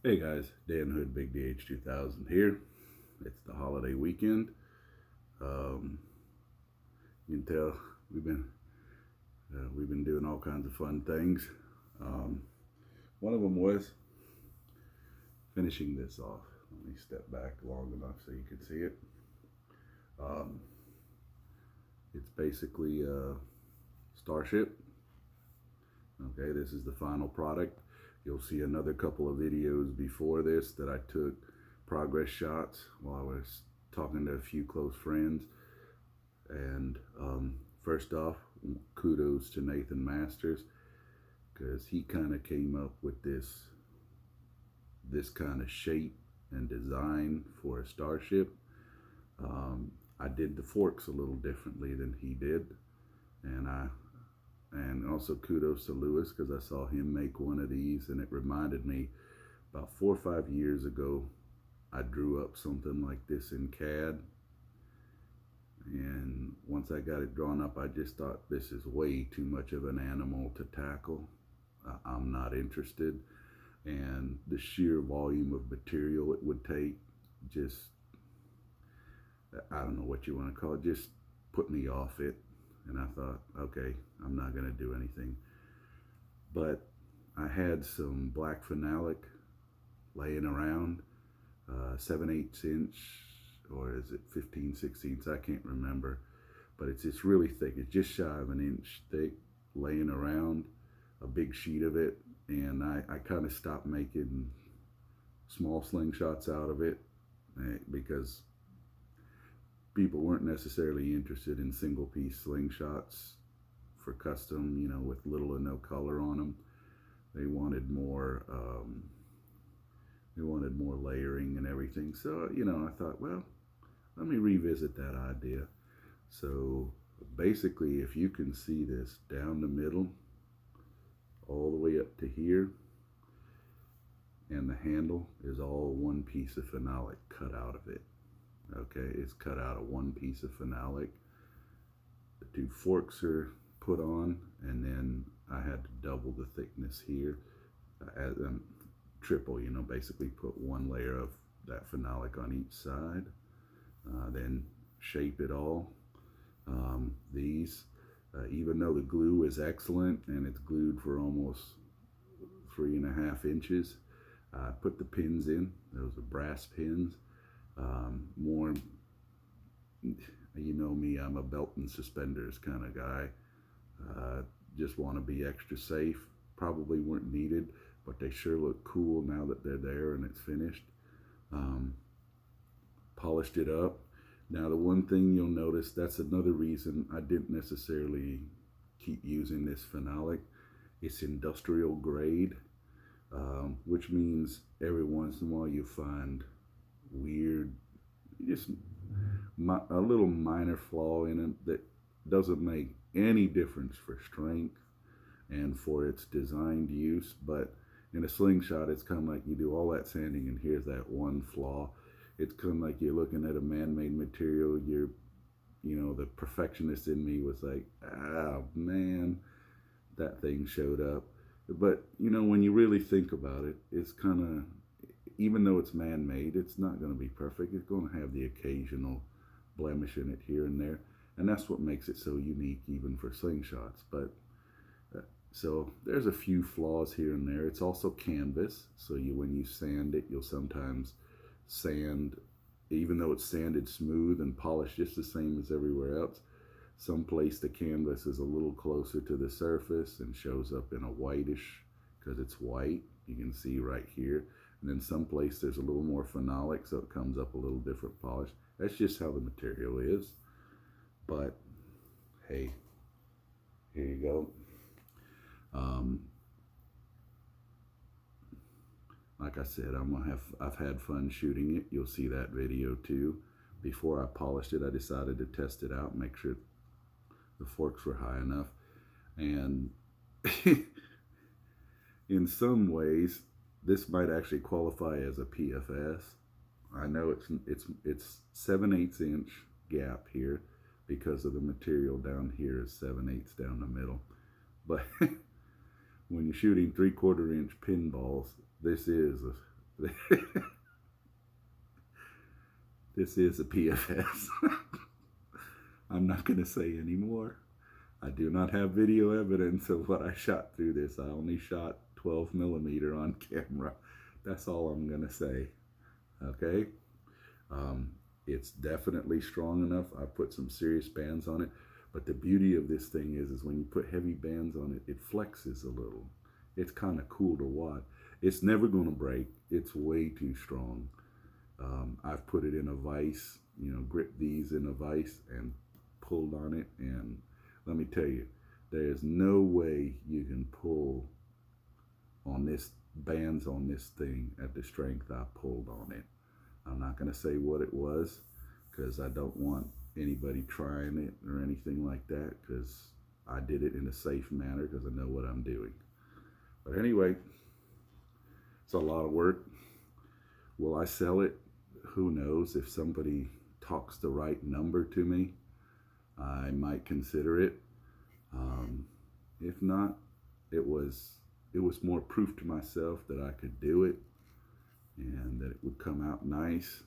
Hey guys, Dan Hood, Big DH 2000 here. It's the holiday weekend. Um, you can tell we've been we've been doing all kinds of fun things. Um, One of them was finishing this off. Let me step back long enough so you can see it. Um, it's basically Starship. Okay, this is the final product. You'll see another couple of videos before this that I took progress shots while I was talking to a few close friends. And first off, kudos to Nathan Masters because he kind of came up with this kind of shape and design for a Starship. Um, I did the forks a little differently than he did, and also kudos to Lewis because I saw him make one of these, and it reminded me about 4 or 5 years ago. I drew up something like this in CAD, and once I got it drawn up, I just thought this is way too much of an animal to tackle. I'm not interested, and the sheer volume of material it would take just, I don't know what you want to call it, just put me off it. And I thought, okay, I'm not going to do anything. But I had some black phenolic laying around, 7/8 inch, or is it 15/16? I can't remember. But it's really thick. It's just shy of an inch thick, laying around, a big sheet of it. And I kind of stopped making small slingshots out of it because people weren't necessarily interested in single piece slingshots for custom, with little or no color on them. They wanted more. They wanted more layering and everything. So I thought, well, let me revisit that idea. So basically, if you can see this down the middle, all the way up to here, and the handle is all one piece of phenolic cut out of it. Okay, it's cut out of one piece of phenolic. The two forks are put on, and then I had to double the thickness here, triple, basically put one layer of that phenolic on each side, then shape it all. Even though the glue is excellent and it's glued for almost 3.5 inches, I put the pins in. Those are brass pins. More, you know me, I'm a belt and suspenders kind of guy. Just want to be extra safe. Probably weren't needed, but they sure look cool now that they're there and it's finished. Um, Polished it up. Now, the one thing you'll notice, that's another reason I didn't necessarily keep using this phenolic. It's industrial grade, which means every once in a while you find weird, just a little minor flaw in it that doesn't make any difference for strength and for its designed use. But in a slingshot, it's kind of like you do all that sanding and here's that one flaw. It's kind of like you're looking at a man-made material. The perfectionist in me was like, oh man, that thing showed up. But when you really think about it, it's kind of, even though it's man-made, it's not going to be perfect. It's going to have the occasional blemish in it here and there, and that's what makes it so unique, even for slingshots. But so there's a few flaws here and there. It's also canvas, so when you sand it, you'll sometimes sand, even though it's sanded smooth and polished just the same as everywhere else, someplace the canvas is a little closer to the surface and shows up in a whitish, because it's white, you can see right here. And then someplace there's a little more phenolic, so it comes up a little different polish. That's just how the material is. But hey, here you go. Like I said, I've had fun shooting it. You'll see that video too. Before I polished it, I decided to test it out, make sure the forks were high enough. And in some ways, this might actually qualify as a PFS. I know it's 7/8 inch gap here because of the material down here is 7/8 down the middle. But when you're shooting 3/4 inch pinballs, this is This is a PFS. I'm not going to say anymore. I do not have video evidence of what I shot through this. I only shot 12 millimeter on camera. That's all I'm going to say. Okay? It's definitely strong enough. I put some serious bands on it. But the beauty of this thing is when you put heavy bands on it, it flexes a little. It's kind of cool to watch. It's never going to break. It's way too strong. I've put it in a vise, gripped these in a vise and pulled on it. And let me tell you, there's no way you can pull on this bands on this thing at the strength I pulled on it. I'm not going to say what it was because I don't want anybody trying it or anything like that, because I did it in a safe manner because I know what I'm doing. But anyway, it's a lot of work. Will I sell it? Who knows? If somebody talks the right number to me, I might consider it. If not, it was more proof to myself that I could do it and that it would come out nice.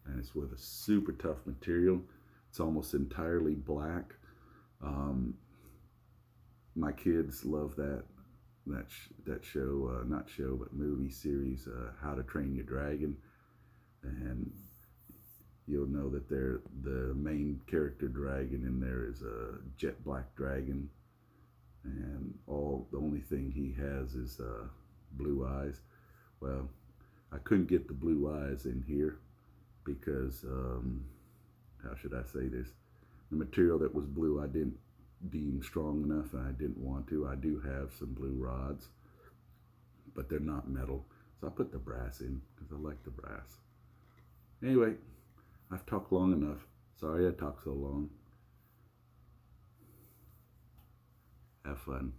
And it's with a super tough material. It's almost entirely black. My kids love that show, not show, but movie series, How to Train Your Dragon. And you'll know that the main character dragon in there is a jet black dragon. And the only thing he has is blue eyes. Well, I couldn't get the blue eyes in here because, how should I say this? The material that was blue I didn't deem strong enough, and I didn't want to. I do have some blue rods, but they're not metal. So I put the brass in because I like the brass. Anyway, I've talked long enough. Sorry I talked so long. Have fun.